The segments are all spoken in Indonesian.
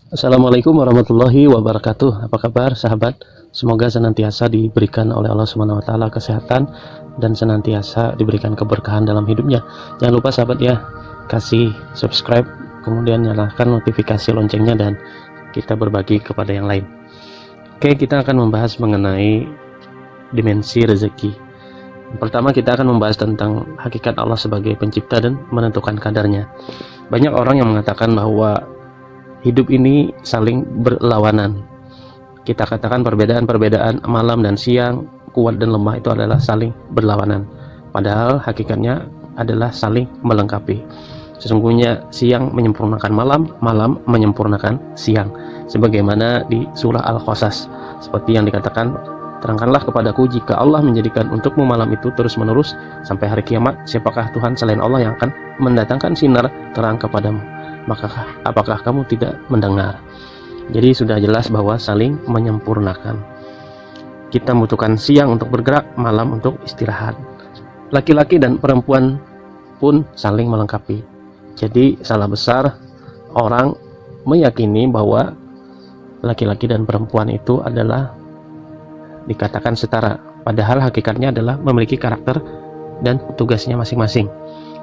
Assalamualaikum warahmatullahi wabarakatuh. Apa kabar sahabat? Semoga senantiasa diberikan oleh Allah Subhanahu wa taala kesehatan dan senantiasa diberikan keberkahan dalam hidupnya. Jangan lupa sahabat ya, kasih subscribe, kemudian nyalakan notifikasi loncengnya dan kita berbagi kepada yang lain. Oke, kita akan membahas mengenai dimensi rezeki. Pertama, kita akan membahas tentang hakikat Allah sebagai pencipta dan menentukan kadarnya. Banyak orang yang mengatakan bahwa hidup ini saling berlawanan. Kita katakan perbedaan malam dan siang, kuat dan lemah itu adalah saling berlawanan. Padahal hakikatnya adalah saling melengkapi. Sesungguhnya siang menyempurnakan malam, malam menyempurnakan siang. Sebagaimana di surah Al-Qasas, seperti yang dikatakan, terangkanlah kepadaku jika Allah menjadikan untukmu malam itu terus-menerus sampai hari kiamat, siapakah Tuhan selain Allah yang akan mendatangkan sinar terang kepadamu? Maka apakah kamu tidak mendengar? Jadi sudah jelas bahwa saling menyempurnakan. Kita membutuhkan siang untuk bergerak, malam untuk istirahat. Laki-laki dan perempuan pun saling melengkapi. Jadi salah besar orang meyakini bahwa laki-laki dan perempuan itu adalah dikatakan setara, padahal hakikatnya adalah memiliki karakter dan tugasnya masing-masing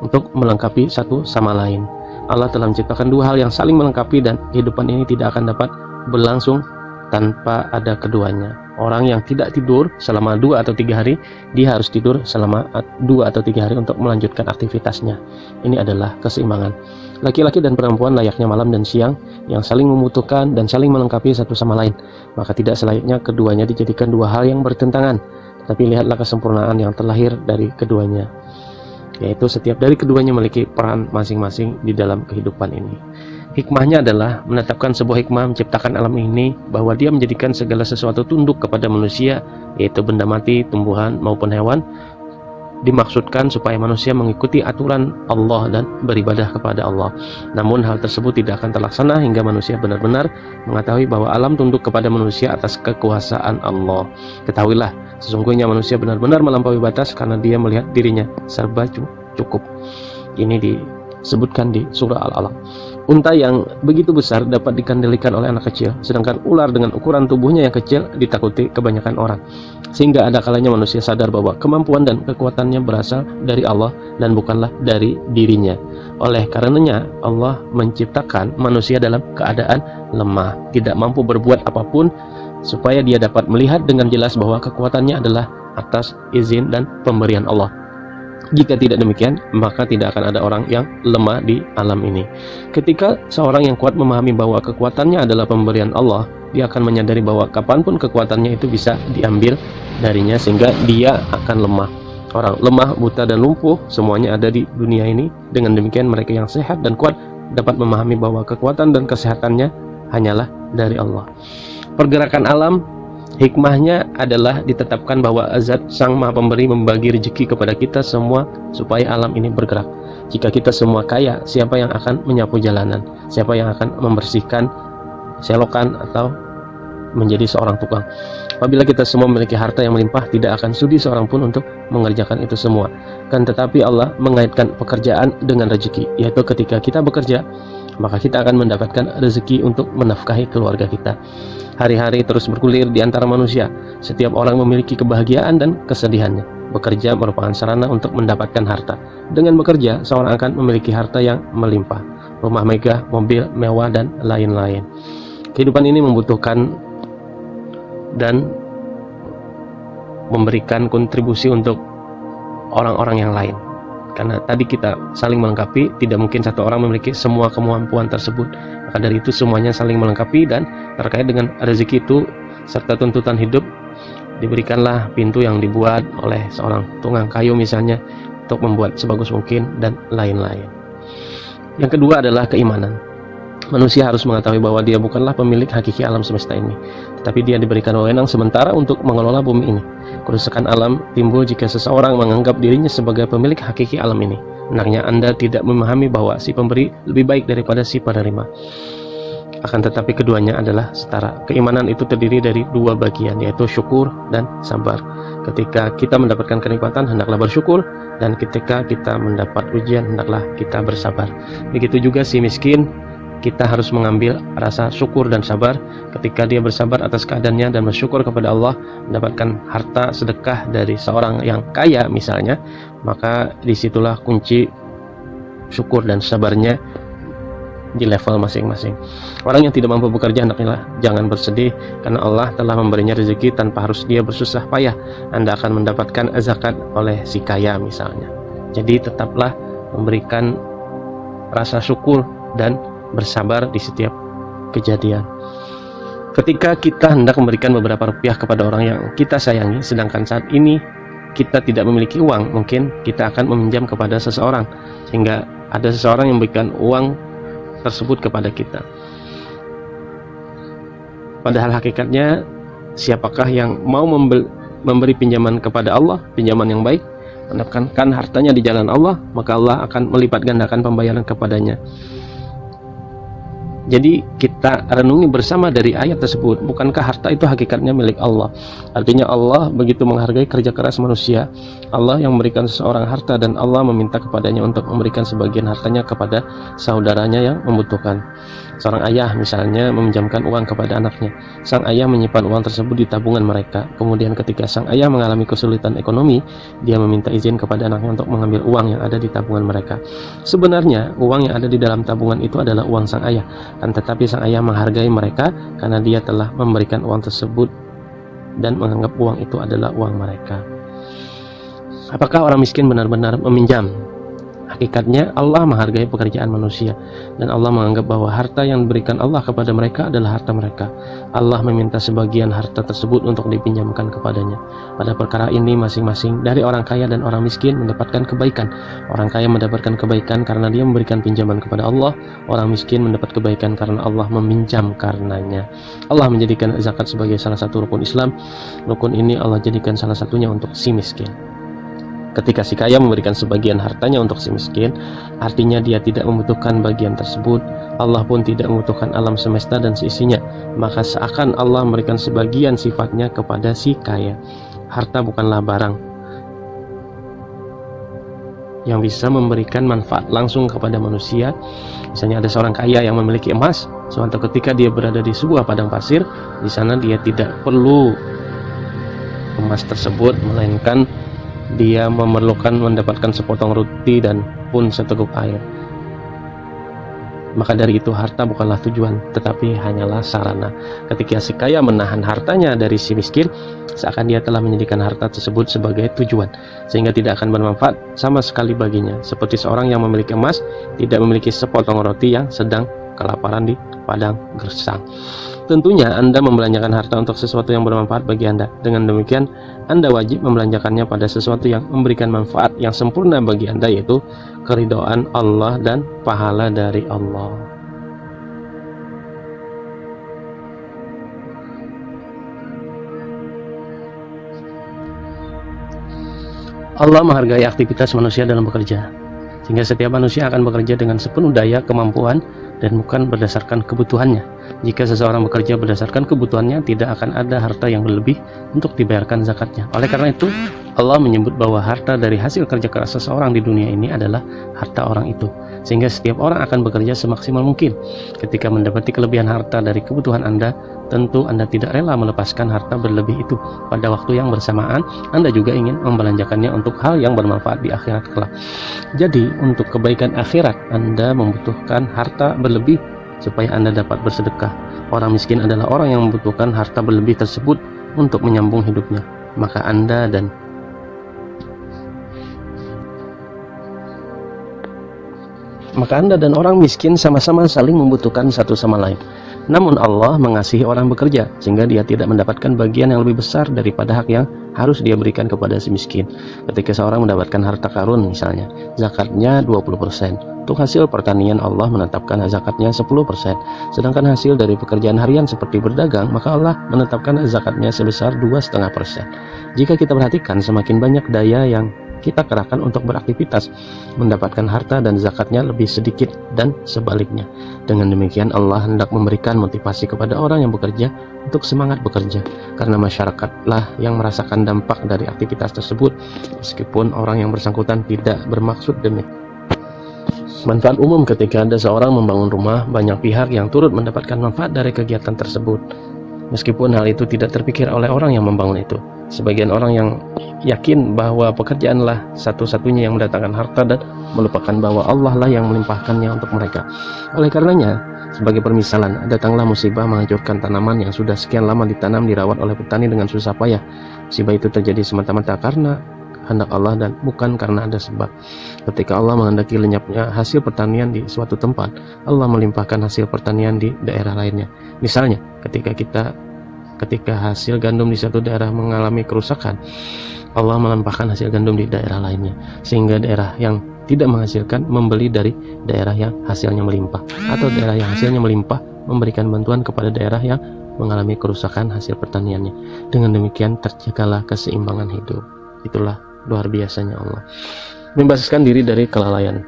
untuk melengkapi satu sama lain. Allah telah menciptakan dua hal yang saling melengkapi dan kehidupan ini tidak akan dapat berlangsung tanpa ada keduanya. Orang yang tidak tidur selama 2 atau 3 hari, dia harus tidur selama 2 atau 3 hari untuk melanjutkan aktivitasnya. Ini adalah keseimbangan. Laki-laki dan perempuan layaknya malam dan siang yang saling membutuhkan dan saling melengkapi satu sama lain. Maka tidak selayaknya keduanya dijadikan dua hal yang bertentangan, tapi lihatlah kesempurnaan yang terlahir dari keduanya, yaitu setiap dari keduanya memiliki peran masing-masing di dalam kehidupan ini. Hikmahnya adalah menetapkan sebuah hikmah menciptakan alam ini, bahwa dia menjadikan segala sesuatu tunduk kepada manusia, yaitu benda mati, tumbuhan maupun hewan. Dimaksudkan supaya manusia mengikuti aturan Allah dan beribadah kepada Allah. Namun hal tersebut tidak akan terlaksana hingga manusia benar-benar mengetahui bahwa alam tunduk kepada manusia atas kekuasaan Allah. Ketahuilah, sesungguhnya manusia benar-benar melampaui batas karena dia melihat dirinya serba cukup. Ini disebutkan di surah Al-Alaq. Unta yang begitu besar dapat dikendalikan oleh anak kecil, sedangkan ular dengan ukuran tubuhnya yang kecil ditakuti kebanyakan orang. Sehingga ada kalanya manusia sadar bahwa kemampuan dan kekuatannya berasal dari Allah dan bukanlah dari dirinya. Oleh karenanya Allah menciptakan manusia dalam keadaan lemah, tidak mampu berbuat apapun, supaya dia dapat melihat dengan jelas bahwa kekuatannya adalah atas izin dan pemberian Allah. Jika tidak demikian, maka tidak akan ada orang yang lemah di alam ini. Ketika seorang yang kuat memahami bahwa kekuatannya adalah pemberian Allah, dia akan menyadari bahwa kapanpun kekuatannya itu bisa diambil darinya, sehingga dia akan lemah. Orang lemah, buta, dan lumpuh semuanya ada di dunia ini. Dengan demikian mereka yang sehat dan kuat dapat memahami bahwa kekuatan dan kesehatannya hanyalah dari Allah. Pergerakan alam, hikmahnya adalah ditetapkan bahwa Zat Sang Maha Pemberi membagi rezeki kepada kita semua supaya alam ini bergerak. Jika kita semua kaya, siapa yang akan menyapu jalanan? Siapa yang akan membersihkan selokan atau menjadi seorang tukang? Apabila kita semua memiliki harta yang melimpah, tidak akan sudi seorang pun untuk mengerjakan itu semua. Kan tetapi Allah mengaitkan pekerjaan dengan rezeki, yaitu ketika kita bekerja, maka kita akan mendapatkan rezeki untuk menafkahi keluarga kita. Hari-hari terus bergulir di antara manusia. Setiap orang memiliki kebahagiaan dan kesedihannya. Bekerja merupakan sarana untuk mendapatkan harta. Dengan bekerja, seorang akan memiliki harta yang melimpah, rumah megah, mobil mewah, dan lain-lain. Kehidupan ini membutuhkan dan memberikan kontribusi untuk orang-orang yang lain. Karena tadi kita saling melengkapi, tidak mungkin satu orang memiliki semua kemampuan tersebut. Maka dari itu semuanya saling melengkapi, dan terkait dengan rezeki itu serta tuntutan hidup, diberikanlah pintu yang dibuat oleh seorang tukang kayu misalnya untuk membuat sebagus mungkin dan lain-lain. Yang kedua adalah keimanan. Manusia harus mengetahui bahwa dia bukanlah pemilik hakiki alam semesta ini, tetapi dia diberikan wewenang sementara untuk mengelola bumi ini. Kerusakan alam timbul jika seseorang menganggap dirinya sebagai pemilik hakiki alam ini. Hendaknya Anda tidak memahami bahwa si pemberi lebih baik daripada si penerima. Akan tetapi keduanya adalah setara. Keimanan itu terdiri dari dua bagian, yaitu syukur dan sabar. Ketika kita mendapatkan kenikmatan, hendaklah bersyukur, dan ketika kita mendapat ujian, hendaklah kita bersabar. Begitu juga si miskin, kita harus mengambil rasa syukur dan sabar. Ketika dia bersabar atas keadaannya dan bersyukur kepada Allah, mendapatkan harta sedekah dari seorang yang kaya misalnya, maka disitulah kunci syukur dan sabarnya di level masing-masing. Orang yang tidak mampu bekerja, hendaknya jangan bersedih, karena Allah telah memberinya rezeki tanpa harus dia bersusah payah. Anda akan mendapatkan zakat oleh si kaya misalnya. Jadi tetaplah memberikan rasa syukur dan bersabar di setiap kejadian. Ketika kita hendak memberikan beberapa rupiah kepada orang yang kita sayangi, sedangkan saat ini kita tidak memiliki uang, mungkin kita akan meminjam kepada seseorang, sehingga ada seseorang yang memberikan uang tersebut kepada kita. Padahal hakikatnya, siapakah yang mau memberi pinjaman kepada Allah, pinjaman yang baik, mendapatkan hartanya di jalan Allah, maka Allah akan melipat gandakan pembayaran kepadanya. Jadi kita renungi bersama dari ayat tersebut, bukankah harta itu hakikatnya milik Allah? Artinya Allah begitu menghargai kerja keras manusia. Allah yang memberikan seseorang harta dan Allah meminta kepadanya untuk memberikan sebagian hartanya kepada saudaranya yang membutuhkan. Seorang ayah misalnya meminjamkan uang kepada anaknya. Sang ayah menyimpan uang tersebut di tabungan mereka. Kemudian ketika sang ayah mengalami kesulitan ekonomi, dia meminta izin kepada anaknya untuk mengambil uang yang ada di tabungan mereka. Sebenarnya uang yang ada di dalam tabungan itu adalah uang sang ayah, tetapi sang ayah menghargai mereka karena dia telah memberikan uang tersebut dan menganggap uang itu adalah uang mereka. Apakah orang miskin benar-benar meminjam? Hakikatnya Allah menghargai pekerjaan manusia, dan Allah menganggap bahwa harta yang diberikan Allah kepada mereka adalah harta mereka. Allah meminta sebagian harta tersebut untuk dipinjamkan kepadanya. Pada perkara ini masing-masing dari orang kaya dan orang miskin mendapatkan kebaikan. Orang kaya mendapatkan kebaikan karena dia memberikan pinjaman kepada Allah. Orang miskin mendapat kebaikan karena Allah meminjam karenanya. Allah menjadikan zakat sebagai salah satu rukun Islam. Rukun ini Allah jadikan salah satunya untuk si miskin. Ketika si kaya memberikan sebagian hartanya untuk si miskin, artinya dia tidak membutuhkan bagian tersebut. Allah pun tidak membutuhkan alam semesta dan seisinya. Maka seakan Allah memberikan sebagian sifatnya kepada si kaya. Harta bukanlah barang yang bisa memberikan manfaat langsung kepada manusia. Misalnya ada seorang kaya yang memiliki emas, suatu ketika dia berada di sebuah padang pasir, di sana dia tidak perlu emas tersebut, melainkan dia memerlukan mendapatkan sepotong roti dan pun seteguk air. Maka dari itu harta bukanlah tujuan, tetapi hanyalah sarana. Ketika si kaya menahan hartanya dari si miskin, seakan dia telah menjadikan harta tersebut sebagai tujuan, sehingga tidak akan bermanfaat sama sekali baginya. Seperti seorang yang memiliki emas tidak memiliki sepotong roti yang sedang kelaparan di padang gersang. Tentunya Anda membelanjakan harta untuk sesuatu yang bermanfaat bagi Anda. Dengan demikian, Anda wajib membelanjakannya pada sesuatu yang memberikan manfaat yang sempurna bagi Anda, yaitu keridhaan Allah dan pahala dari Allah. Allah menghargai aktivitas manusia dalam bekerja, sehingga setiap manusia akan bekerja dengan sepenuh daya kemampuan dan bukan berdasarkan kebutuhannya. Jika seseorang bekerja berdasarkan kebutuhannya, tidak akan ada harta yang berlebih untuk dibayarkan zakatnya. Oleh karena itu, Allah menyebut bahwa harta dari hasil kerja keras seseorang di dunia ini adalah harta orang itu, sehingga setiap orang akan bekerja semaksimal mungkin. Ketika mendapati kelebihan harta dari kebutuhan Anda, tentu Anda tidak rela melepaskan harta berlebih itu. Pada waktu yang bersamaan, Anda juga ingin membelanjakannya untuk hal yang bermanfaat di akhirat kelak. Jadi, untuk kebaikan akhirat, Anda membutuhkan harta berlebih supaya Anda dapat bersedekah. Orang miskin adalah orang yang membutuhkan harta berlebih tersebut untuk menyambung hidupnya. Maka Anda dan orang miskin sama-sama saling membutuhkan satu sama lain. Namun Allah mengasihi orang bekerja, sehingga dia tidak mendapatkan bagian yang lebih besar daripada hak yang harus dia berikan kepada si miskin. Ketika seorang mendapatkan harta karun misalnya, zakatnya 20%. Untuk hasil pertanian Allah menetapkan zakatnya 10%. Sedangkan hasil dari pekerjaan harian seperti berdagang, maka Allah menetapkan zakatnya sebesar 2,5%. Jika kita perhatikan, semakin banyak daya yang kita kerahkan untuk beraktivitas, mendapatkan harta dan zakatnya lebih sedikit, dan sebaliknya. Dengan demikian Allah hendak memberikan motivasi kepada orang yang bekerja untuk semangat bekerja, karena masyarakatlah yang merasakan dampak dari aktivitas tersebut, meskipun orang yang bersangkutan tidak bermaksud demikian. Manfaat umum: ketika ada seorang membangun rumah, banyak pihak yang turut mendapatkan manfaat dari kegiatan tersebut, meskipun hal itu tidak terpikir oleh orang yang membangun itu. Sebagian orang yang yakin bahwa pekerjaanlah satu-satunya yang mendatangkan harta dan melupakan bahwa Allah lah yang melimpahkannya untuk mereka. Oleh karenanya, sebagai permisalan, datanglah musibah menghancurkan tanaman yang sudah sekian lama ditanam dirawat oleh petani dengan susah payah. Musibah itu terjadi semata-mata karena kehendak Allah dan bukan karena ada sebab. Ketika Allah menghendaki lenyapnya hasil pertanian di suatu tempat, Allah melimpahkan hasil pertanian di daerah lainnya. Misalnya, ketika hasil gandum di satu daerah mengalami kerusakan, Allah melimpahkan hasil gandum di daerah lainnya, sehingga daerah yang tidak menghasilkan membeli dari daerah yang hasilnya melimpah, atau daerah yang hasilnya melimpah memberikan bantuan kepada daerah yang mengalami kerusakan hasil pertaniannya. Dengan demikian terjagalah keseimbangan hidup. Itulah luar biasanya Allah, membebaskan diri dari kelalaian.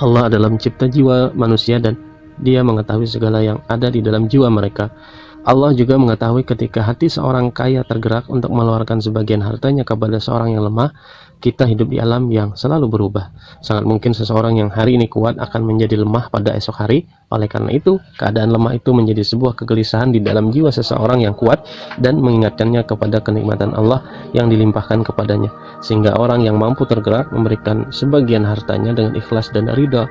Allah adalah pencipta jiwa manusia dan Dia mengetahui segala yang ada di dalam jiwa mereka. Allah juga mengetahui ketika hati seorang kaya tergerak untuk mengeluarkan sebagian hartanya kepada seorang yang lemah. Kita hidup di alam yang selalu berubah. Sangat mungkin seseorang yang hari ini kuat akan menjadi lemah pada esok hari. Oleh karena itu, keadaan lemah itu menjadi sebuah kegelisahan di dalam jiwa seseorang yang kuat dan mengingatkannya kepada kenikmatan Allah yang dilimpahkan kepadanya, sehingga orang yang mampu tergerak memberikan sebagian hartanya dengan ikhlas dan ridha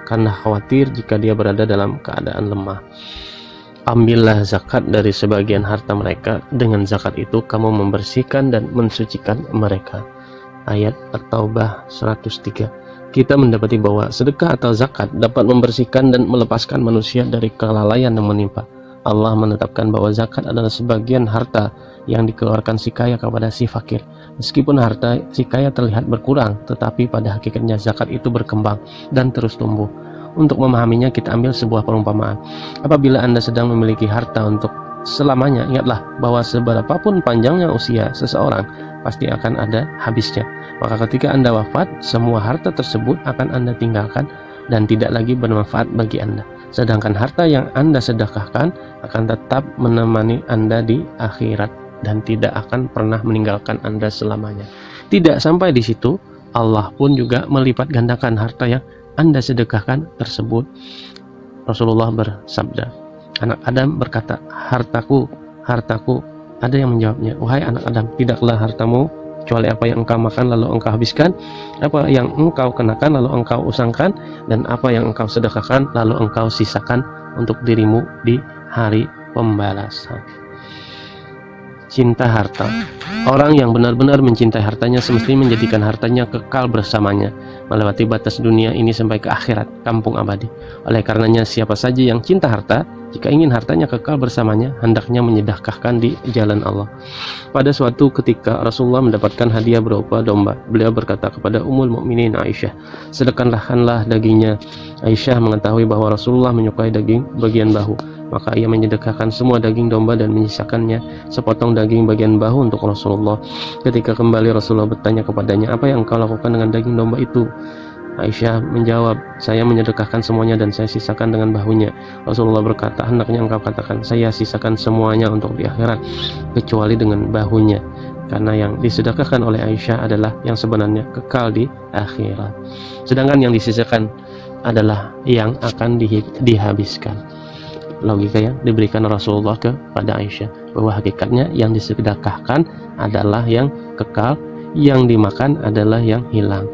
karena khawatir jika dia berada dalam keadaan lemah. Ambillah zakat dari sebagian harta mereka, dengan zakat itu kamu membersihkan dan mensucikan mereka. Ayat At-Taubah 103. Kita mendapati bahwa sedekah atau zakat dapat membersihkan dan melepaskan manusia dari kelalaian yang menimpa. Allah menetapkan bahwa zakat adalah sebagian harta yang dikeluarkan si kaya kepada si fakir. Meskipun harta si kaya terlihat berkurang, tetapi pada hakikatnya zakat itu berkembang dan terus tumbuh. Untuk memahaminya, kita ambil sebuah perumpamaan. Apabila Anda sedang memiliki harta untuk selamanya, ingatlah bahwa seberapapun panjangnya usia seseorang, pasti akan ada habisnya. Maka ketika Anda wafat, semua harta tersebut akan Anda tinggalkan dan tidak lagi bermanfaat bagi Anda. Sedangkan harta yang Anda sedekahkan akan tetap menemani Anda di akhirat dan tidak akan pernah meninggalkan Anda selamanya. Tidak sampai di situ, Allah pun juga melipat gandakan harta yang Anda sedekahkan tersebut. Rasulullah bersabda, anak Adam berkata, hartaku, hartaku. Ada yang menjawabnya, wahai anak Adam, tidaklah hartamu kecuali apa yang engkau makan lalu engkau habiskan, apa yang engkau kenakan lalu engkau usangkan, dan apa yang engkau sedekahkan lalu engkau sisakan untuk dirimu di hari pembalasan. Cinta harta. Orang yang benar-benar mencintai hartanya semestinya menjadikan hartanya kekal bersamanya, melewati batas dunia ini sampai ke akhirat, kampung abadi. Oleh karenanya, siapa saja yang cinta harta, jika ingin hartanya kekal bersamanya, hendaknya menyedekahkan di jalan Allah. Pada suatu ketika Rasulullah mendapatkan hadiah berupa domba. Beliau berkata kepada Ummul Mukminin Aisyah, sedekahkanlah dagingnya. Aisyah mengetahui bahwa Rasulullah menyukai daging bagian bahu, maka ia menyedekahkan semua daging domba dan menyisakannya sepotong daging bagian bahu untuk Rasulullah. Ketika kembali, Rasulullah bertanya kepadanya, apa yang engkau lakukan dengan daging domba itu? Aisyah menjawab, saya menyedekahkan semuanya dan saya sisakan dengan bahunya. Rasulullah berkata, hendaknya engkau katakan, saya sisakan semuanya untuk di akhirat, kecuali dengan bahunya. Karena yang disedekahkan oleh Aisyah adalah yang sebenarnya kekal di akhirat. Sedangkan yang disisakan adalah yang akan dihabiskan. Logika yang diberikan Rasulullah kepada Aisyah, bahwa hakikatnya yang disedekahkan adalah yang kekal, yang dimakan adalah yang hilang.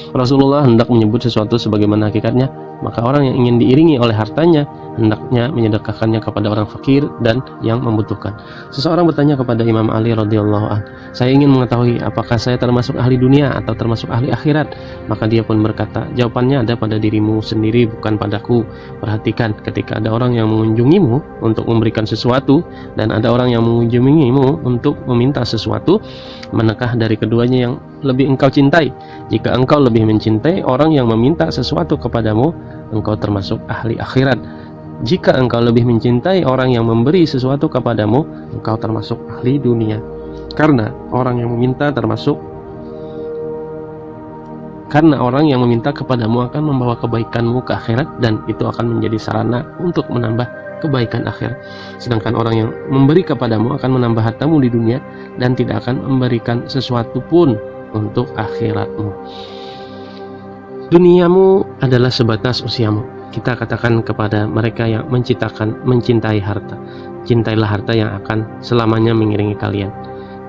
Rasulullah hendak menyebut sesuatu sebagaimana hakikatnya, maka orang yang ingin diiringi oleh hartanya hendaknya menyedekahkannya kepada orang fakir dan yang membutuhkan. Seseorang bertanya kepada Imam Ali radhiyallahu anh, saya ingin mengetahui apakah saya termasuk ahli dunia atau termasuk ahli akhirat. Maka dia pun berkata, jawabannya ada pada dirimu sendiri, bukan padaku. Perhatikan, ketika ada orang yang mengunjungimu untuk memberikan sesuatu dan ada orang yang mengunjungimu untuk meminta sesuatu, manakah dari keduanya yang lebih engkau cintai? Jika engkau lebih mencintai orang yang meminta sesuatu kepadamu, engkau termasuk ahli akhirat. Jika engkau lebih mencintai orang yang memberi sesuatu kepadamu, engkau termasuk ahli dunia. Karena orang yang meminta kepadamu akan membawa kebaikanmu ke akhirat, dan itu akan menjadi sarana untuk menambah kebaikan akhirat. Sedangkan orang yang memberi kepadamu akan menambah hartamu di dunia dan tidak akan memberikan sesuatu pun untuk akhiratmu. Duniamu adalah sebatas usiamu. Kita katakan kepada mereka yang mencintai harta, cintailah harta yang akan selamanya mengiringi kalian.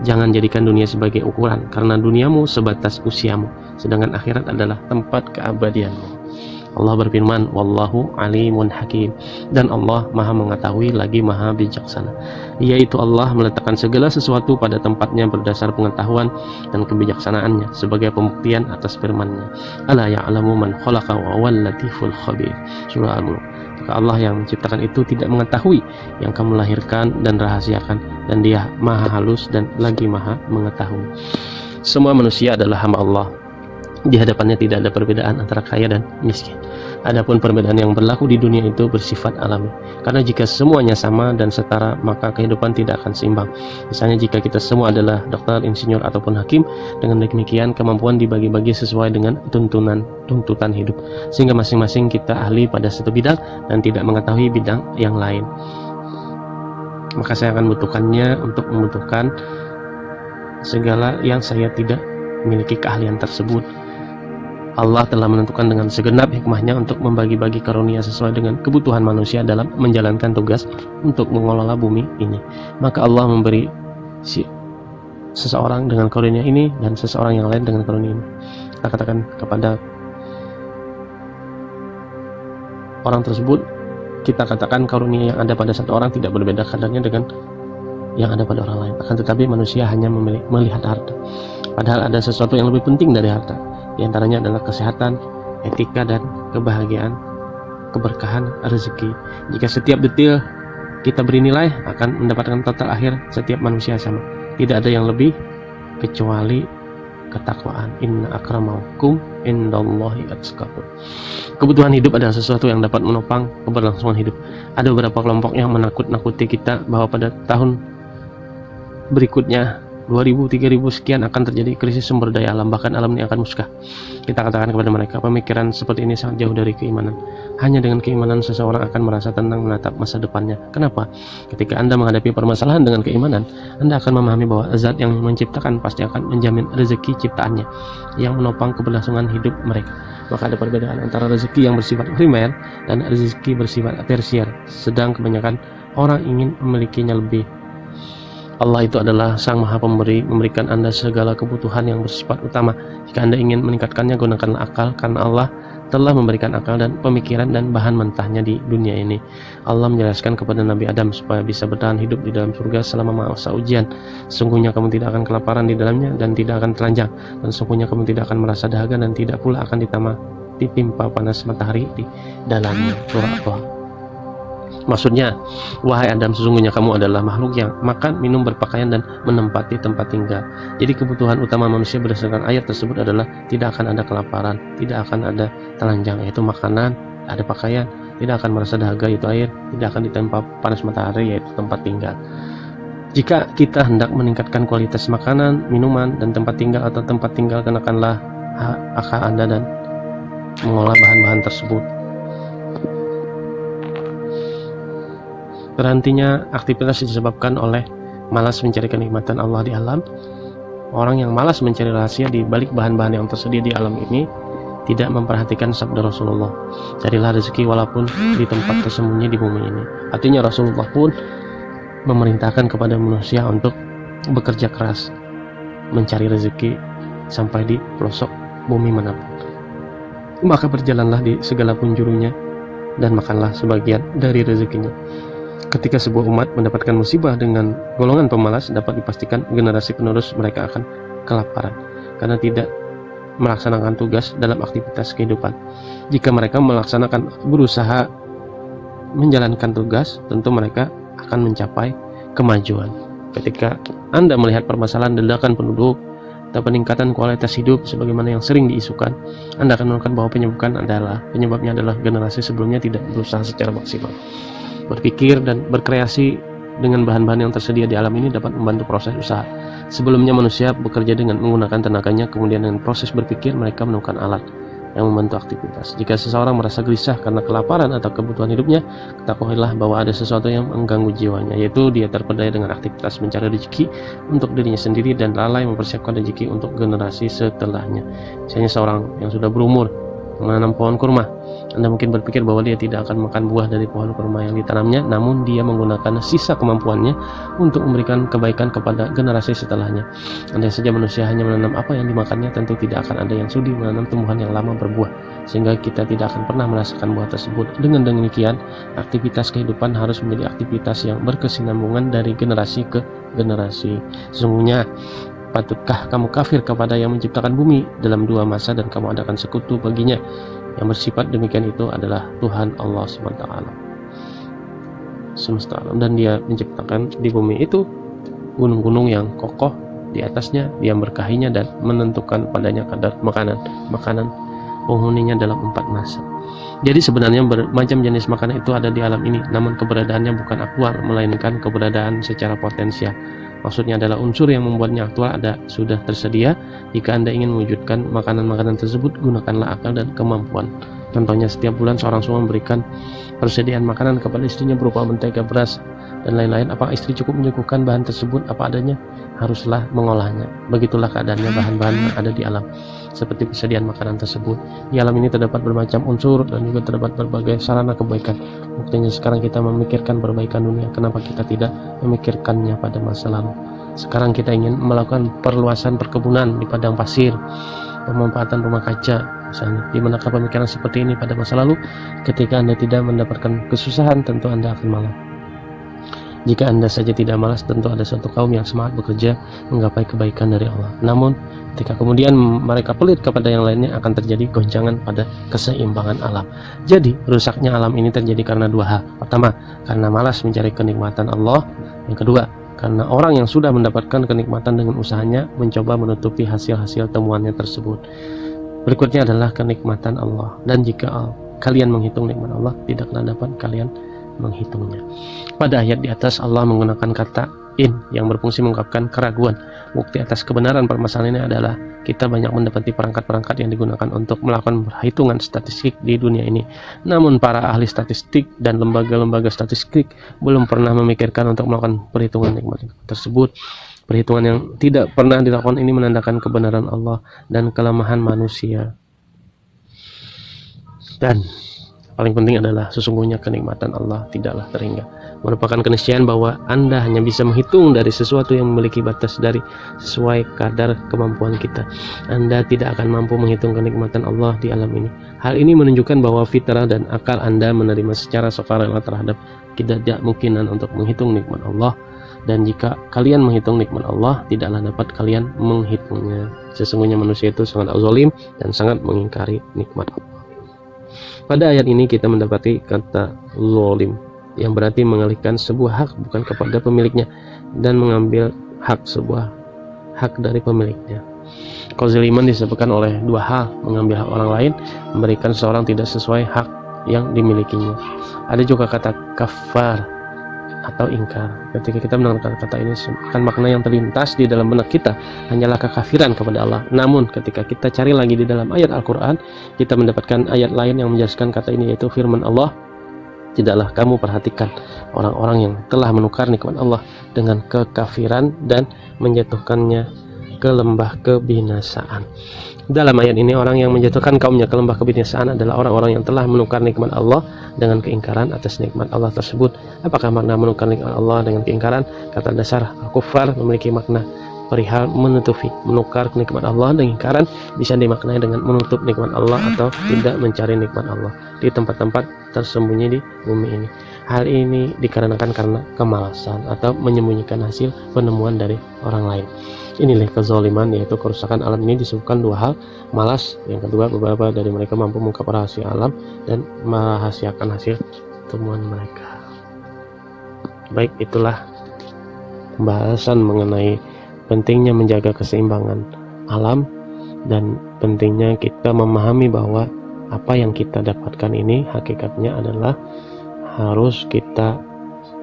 Jangan jadikan dunia sebagai ukuran, karena duniamu sebatas usiamu, sedangkan akhirat adalah tempat keabadianmu. Allah berfirman, Wallahu alimun hakim, dan Allah maha mengetahui lagi maha bijaksana. Yaitu Allah meletakkan segala sesuatu pada tempatnya berdasar pengetahuan dan kebijaksanaannya sebagai pembuktian atas firman-Nya. Ala ya'lamu man khalaqa wa huwal latiful khabir. Surah Al-Mulk. Maka Allah yang menciptakan itu tidak mengetahui yang kamu lahirkan dan rahasiakan, dan Dia maha halus dan lagi maha mengetahui. Semua manusia adalah hamba Allah. Di hadapannya tidak ada perbedaan antara kaya dan miskin. Adapun perbedaan yang berlaku di dunia itu bersifat alami. Karena jika semuanya sama dan setara, maka kehidupan tidak akan seimbang. Misalnya jika kita semua adalah dokter, insinyur, ataupun hakim, dengan demikian kemampuan dibagi-bagi sesuai dengan tuntutan hidup. Sehingga masing-masing kita ahli pada satu bidang dan tidak mengetahui bidang yang lain. Maka saya akan membutuhkannya untuk membutuhkan segala yang saya tidak memiliki keahlian tersebut. Allah telah menentukan dengan segenap hikmahnya untuk membagi-bagi karunia sesuai dengan kebutuhan manusia dalam menjalankan tugas untuk mengelola bumi ini. Maka Allah memberi seseorang dengan karunia ini dan seseorang yang lain dengan karunia ini. Kita katakan kepada orang tersebut, kita katakan karunia yang ada pada satu orang tidak berbeda kadarnya dengan yang ada pada orang lain. Akan tetapi manusia hanya melihat harta, padahal ada sesuatu yang lebih penting dari harta. Di antaranya adalah kesehatan, etika, dan kebahagiaan, keberkahan, rezeki. Jika setiap detil kita beri nilai, akan mendapatkan total akhir setiap manusia sama. Tidak ada yang lebih kecuali ketakwaan. Inna akramakum indallahi atqakum. Kebutuhan hidup adalah sesuatu yang dapat menopang keberlangsungan hidup. Ada beberapa kelompok yang menakut-nakuti kita bahwa pada tahun berikutnya 2000, 3000 sekian akan terjadi krisis sumber daya alam, bahkan alam ini akan musnah. Kita katakan kepada mereka, pemikiran seperti ini sangat jauh dari keimanan. Hanya dengan keimanan seseorang akan merasa tenang menatap masa depannya. Kenapa? Ketika Anda menghadapi permasalahan dengan keimanan, Anda akan memahami bahwa zat yang menciptakan pasti akan menjamin rezeki ciptaannya yang menopang keberlangsungan hidup mereka. Maka ada perbedaan antara rezeki yang bersifat primer dan rezeki bersifat tersier, sedang kebanyakan orang ingin memilikinya lebih. Allah itu adalah Sang Maha Pemberi, memberikan Anda segala kebutuhan yang bersifat utama. Jika Anda ingin meningkatkannya, gunakanlah akal, karena Allah telah memberikan akal dan pemikiran dan bahan mentahnya di dunia ini. Allah menjelaskan kepada Nabi Adam supaya bisa bertahan hidup di dalam surga selama masa ujian. Sungguhnya kamu tidak akan kelaparan di dalamnya dan tidak akan telanjang, dan sungguhnya kamu tidak akan merasa dahaga dan tidak pula akan ditimpa panas matahari di dalamnya. Surah Al-Taha. Maksudnya, wahai Adam, sesungguhnya kamu adalah makhluk yang makan, minum, berpakaian, dan menempati tempat tinggal. Jadi kebutuhan utama manusia berdasarkan ayat tersebut adalah tidak akan ada kelaparan, tidak akan ada telanjang, yaitu makanan, ada pakaian, tidak akan merasa dahaga, yaitu air, tidak akan ditempa panas matahari, yaitu tempat tinggal. Jika kita hendak meningkatkan kualitas makanan, minuman, dan tempat tinggal atau tempat tinggal, kenakanlah akal Anda dan mengolah bahan-bahan tersebut. Berhentinya aktivitas disebabkan oleh malas mencari kenikmatan Allah di alam. Orang yang malas mencari rahasia di balik bahan-bahan yang tersedia di alam ini tidak memperhatikan sabda Rasulullah, carilah rezeki walaupun di tempat tersembunyi di bumi ini. Artinya Rasulullah pun memerintahkan kepada manusia untuk bekerja keras mencari rezeki sampai di pelosok bumi manapun. Maka berjalanlah di segala penjurunya dan makanlah sebagian dari rezekinya. Ketika sebuah umat mendapatkan musibah dengan golongan pemalas, dapat dipastikan generasi penerus mereka akan kelaparan karena tidak melaksanakan tugas dalam aktivitas kehidupan. Jika mereka berusaha menjalankan tugas, tentu mereka akan mencapai kemajuan. Ketika Anda melihat permasalahan ledakan penduduk atau peningkatan kualitas hidup sebagaimana yang sering diisukan, Anda akan menemukan bahwa penyebabnya adalah generasi sebelumnya tidak berusaha secara maksimal. Berpikir dan berkreasi dengan bahan-bahan yang tersedia di alam ini dapat membantu proses usaha. Sebelumnya manusia bekerja dengan menggunakan tenaganya, kemudian dengan proses berpikir mereka menemukan alat yang membantu aktivitas. Jika seseorang merasa gelisah karena kelaparan atau kebutuhan hidupnya, ketahuilah bahwa ada sesuatu yang mengganggu jiwanya, yaitu dia terpedaya dengan aktivitas mencari rezeki untuk dirinya sendiri dan lalai mempersiapkan rezeki untuk generasi setelahnya. Misalnya seorang yang sudah berumur menanam pohon kurma. Anda mungkin berpikir bahwa dia tidak akan makan buah dari pohon kurma yang ditanamnya, namun dia menggunakan sisa kemampuannya untuk memberikan kebaikan kepada generasi setelahnya. Andai saja manusia hanya menanam apa yang dimakannya, tentu tidak akan ada yang sudi menanam tumbuhan yang lama berbuah, sehingga kita tidak akan pernah merasakan buah tersebut. Dengan demikian, aktivitas kehidupan harus menjadi aktivitas yang berkesinambungan dari generasi ke generasi. Sesungguhnya, patutkah kamu kafir kepada yang menciptakan bumi dalam 2 masa dan kamu adakan sekutu baginya? Yang bersifat demikian itu adalah Tuhan Allah SWT semesta alam, dan dia menciptakan di bumi itu gunung-gunung yang kokoh di atasnya, dia berkahinya dan menentukan padanya kadar makanan penghuninya dalam 4 masa. Jadi sebenarnya bermacam jenis makanan itu ada di alam ini, namun keberadaannya bukan aktual, melainkan keberadaan secara potensial. Maksudnya adalah unsur yang membuatnya aktual sudah tersedia. Jika Anda ingin mewujudkan makanan-makanan tersebut, gunakanlah akal dan kemampuan. Contohnya, setiap bulan seorang suami memberikan persediaan makanan kepada istrinya berupa mentega, beras, dan lain-lain. Apakah istri cukup menyuguhkan bahan tersebut apa adanya? Haruslah mengolahnya. Begitulah keadaannya bahan-bahan yang ada di alam, seperti persediaan makanan tersebut. Di alam ini terdapat bermacam unsur dan juga terdapat berbagai sarana kebaikan. Buktinya sekarang kita memikirkan perbaikan dunia, kenapa kita tidak memikirkannya pada masa lalu? Sekarang kita ingin melakukan perluasan perkebunan di padang pasir, pemanfaatan rumah kaca misalnya. Di manakah pemikiran seperti ini pada masa lalu? Ketika Anda tidak mendapatkan kesusahan, tentu Anda akan malas. Jika Anda saja tidak malas, tentu ada suatu kaum yang semangat bekerja menggapai kebaikan dari Allah. Namun ketika kemudian mereka pelit kepada yang lainnya, akan terjadi goncangan pada keseimbangan alam. Jadi rusaknya alam ini terjadi karena 2 hal. Pertama, karena malas mencari kenikmatan Allah. Yang kedua, karena orang yang sudah mendapatkan kenikmatan dengan usahanya mencoba menutupi hasil-hasil temuannya tersebut. Berikutnya adalah kenikmatan Allah. Dan jika kalian menghitung nikmat Allah, tidaklah dapat kalian menghitungnya. Pada ayat di atas Allah menggunakan kata in yang berfungsi mengungkapkan keraguan. Bukti atas kebenaran permasalahan ini adalah kita banyak mendapati perangkat-perangkat yang digunakan untuk melakukan perhitungan statistik di dunia ini. Namun para ahli statistik dan lembaga-lembaga statistik belum pernah memikirkan untuk melakukan perhitungan nikmat tersebut. Perhitungan yang tidak pernah dilakukan ini menandakan kebenaran Allah dan kelemahan manusia. Dan paling penting adalah sesungguhnya kenikmatan Allah tidaklah terhingga. Merupakan keniscayaan bahwa Anda hanya bisa menghitung dari sesuatu yang memiliki batas dari sesuai kadar kemampuan kita. Anda tidak akan mampu menghitung kenikmatan Allah di alam ini. Hal ini menunjukkan bahwa fitrah dan akal Anda menerima secara sukarela terhadap ketidakmungkinan untuk menghitung nikmat Allah. Dan jika kalian menghitung nikmat Allah, tidaklah dapat kalian menghitungnya. Sesungguhnya manusia itu sangat zalim dan sangat mengingkari nikmat Allah. Pada ayat ini kita mendapati kata zalim, yang berarti mengalihkan sebuah hak bukan kepada pemiliknya dan mengambil sebuah hak dari pemiliknya. Kezaliman disebabkan oleh 2 hal: mengambil hak orang lain, memberikan seseorang tidak sesuai hak yang dimilikinya. Ada juga kata kafar atau ingkar. Ketika kita mendengar kata ini, akan makna yang terlintas di dalam benak kita hanyalah kekafiran kepada Allah. Namun ketika kita cari lagi di dalam ayat Al-Quran, kita mendapatkan ayat lain yang menjelaskan kata ini, yaitu firman Allah, tidaklah kamu perhatikan orang-orang yang telah menukar nikmat Allah dengan kekafiran dan menjatuhkannya ke lembah kebinasaan. Dalam ayat ini, orang yang menjatuhkan kaumnya ke lembah kebinasaan adalah orang-orang yang telah menukar nikmat Allah dengan keingkaran atas nikmat Allah tersebut. Apakah makna menukar nikmat Allah dengan keingkaran? Kata dasar al-kufar memiliki makna perihal menutupi. Menukar nikmat Allah dengan keingkaran bisa dimaknai dengan menutup nikmat Allah atau tidak mencari nikmat Allah di tempat-tempat tersembunyi di bumi ini. Hal ini dikarenakan karena kemalasan atau menyembunyikan hasil penemuan dari orang lain. Inilah kezaliman, yaitu kerusakan alam ini disebabkan 2 hal: malas, yang kedua beberapa dari mereka mampu mengungkap rahasia alam dan merahasiakan hasil temuan mereka. Baik, itulah pembahasan mengenai pentingnya menjaga keseimbangan alam dan pentingnya kita memahami bahwa apa yang kita dapatkan ini hakikatnya adalah harus kita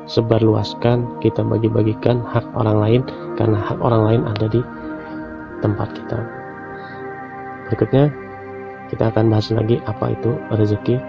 sebarluaskan, kita bagi-bagikan hak orang lain, karena hak orang lain ada di tempat kita. Berikutnya kita akan bahas lagi apa itu rezeki